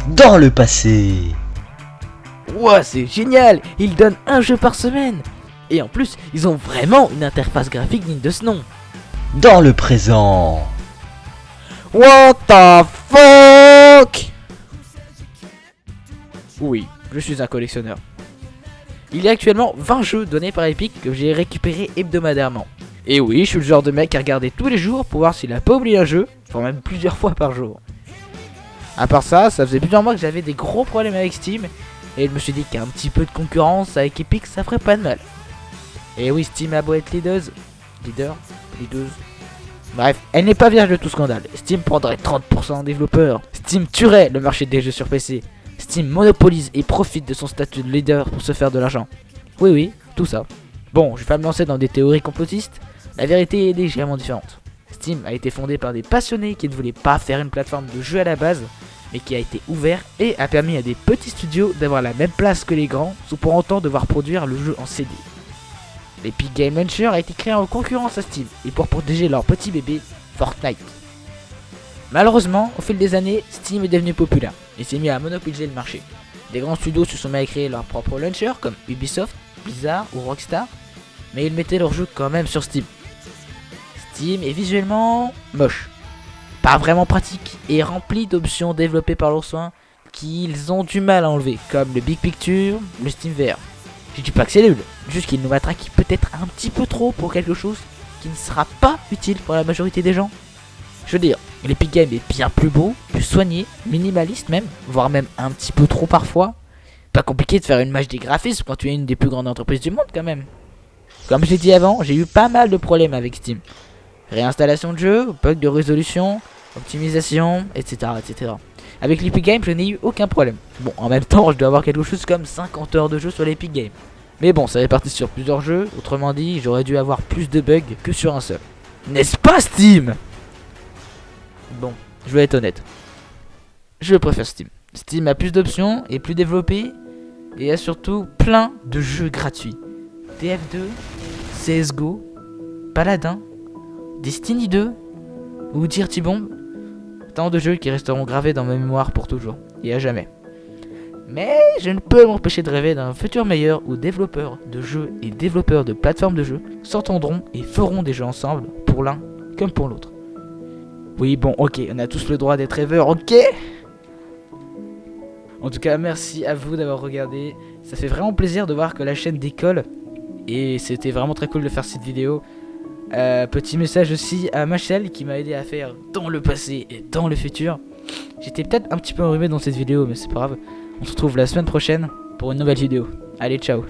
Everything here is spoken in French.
Dans le passé. Ouah, c'est génial! Ils donnent un jeu par semaine! Et en plus, ils ont vraiment une interface graphique digne de ce nom. Dans le présent. What the fuck? Oui, je suis un collectionneur. Il y a actuellement 20 jeux donnés par Epic que j'ai récupérés hebdomadairement. Et oui, je suis le genre de mec à regarder tous les jours pour voir s'il a pas oublié un jeu, voire même plusieurs fois par jour. À part ça, ça faisait plusieurs mois que j'avais des gros problèmes avec Steam, et je me suis dit qu'un petit peu de concurrence avec Epic, ça ferait pas de mal. Et oui, Steam a beau être leaduse. Bref, elle n'est pas vierge de tout scandale. Steam prendrait 30% des développeurs. Steam tuerait le marché des jeux sur PC. Steam monopolise et profite de son statut de leader pour se faire de l'argent. Oui, tout ça. Bon, je vais pas me lancer dans des théories complotistes. La vérité est légèrement différente. Steam a été fondé par des passionnés qui ne voulaient pas faire une plateforme de jeu à la base, mais qui a été ouvert et a permis à des petits studios d'avoir la même place que les grands, sans pour autant devoir produire le jeu en CD. L'Epic Game Launcher a été créé en concurrence à Steam et pour protéger leur petit bébé, Fortnite. Malheureusement, au fil des années, Steam est devenu populaire et s'est mis à monopoliser le marché. Des grands studios se sont mis à créer leur propre launcher comme Ubisoft, Blizzard ou Rockstar, mais ils mettaient leurs jeux quand même sur Steam. Steam est visuellement moche, pas vraiment pratique et rempli d'options développées par leurs soins qu'ils ont du mal à enlever, comme le Big Picture, le Steam VR. Je dis pas que c'est nul, juste qu'il nous matraque peut-être un petit peu trop pour quelque chose qui ne sera pas utile pour la majorité des gens. Je veux dire, l'Epic Game est bien plus beau, plus soigné, minimaliste même, voire même un petit peu trop parfois. Pas compliqué de faire une match des graphismes quand tu es une des plus grandes entreprises du monde quand même. Comme je l'ai dit avant, j'ai eu pas mal de problèmes avec Steam. Réinstallation de jeu, bug de résolution, optimisation, etc. etc. Avec l'Epic Game, je n'ai eu aucun problème. Bon, en même temps, je dois avoir quelque chose comme 50 heures de jeu sur l'Epic Game. Mais bon, ça est parti sur plusieurs jeux, autrement dit, j'aurais dû avoir plus de bugs que sur un seul. N'est-ce pas Steam? Bon, je vais être honnête. Je préfère Steam. Steam a plus d'options, est plus développé, et a surtout plein de jeux gratuits. TF2, CSGO, Paladin, Destiny 2, ou Dirty Bomb. Tant de jeux qui resteront gravés dans ma mémoire pour toujours, et à jamais. Mais je ne peux m'empêcher de rêver d'un futur meilleur où développeurs de jeux et développeurs de plateformes de jeux s'entendront et feront des jeux ensemble, pour l'un comme pour l'autre. Oui, bon, ok, on a tous le droit d'être rêveurs, ok? En tout cas, merci à vous d'avoir regardé. Ça fait vraiment plaisir de voir que la chaîne décolle. Et c'était vraiment très cool de faire cette vidéo. Petit message aussi à Machel qui m'a aidé à faire dans le passé et dans le futur. J'étais peut-être un petit peu enrhumé dans cette vidéo, mais c'est pas grave. On se retrouve la semaine prochaine pour une nouvelle vidéo. Allez, ciao!